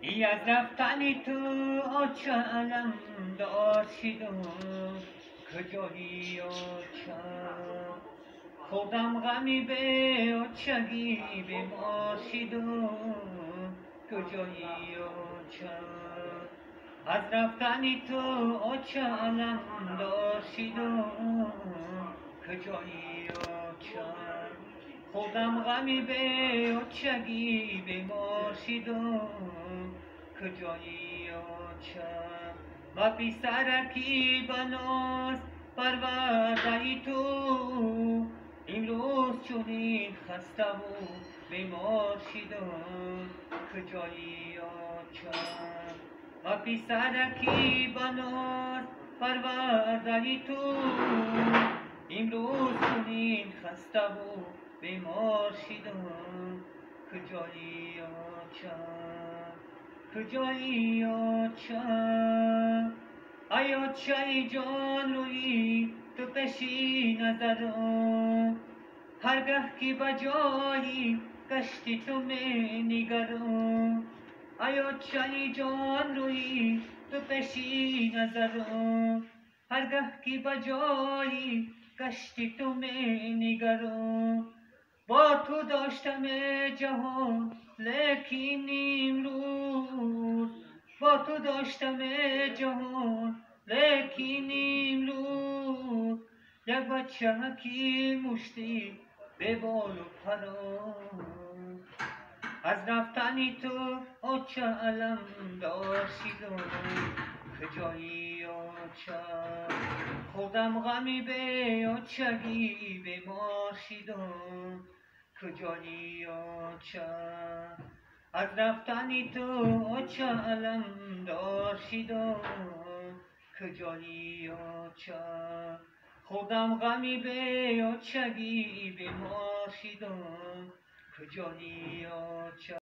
ای از رفتن تو چه علم دار شدم کجایی چه خودم غمی به چگی به ما شدم کجایی چه از رفتن تو چه علم دار شدم کجایی چه خودم غمی به چگی به ما شدم کجایی چه و پسرکی بناز پرورده تو امروز چنین خسته و بیمار شدم کجایی چه و پسرکی بناز پرورده تو امروز چنین خسته و بیمار شدم کجایی چه کجایی چه ایا چه جان روی تو پیشی نظرم هرگه که بجایی کشتی تو می نگرم ایا چه جان روی تو پیشی نظرم هرگه که بجایی کشتی تو می نگرم با تو داشتم جهان لیکن امروز با تو داشتم جهان لیکن امروز یک بچه که مشتی به بال و پران از رفتن تو چه علم دار شدم کجایی چه خودم غمی به چگی بیمار شدم کجایی چه از رفتن تو چه علم دار شدم کجایی چه خودم غمی به چگی بیمار شدم کجایی چه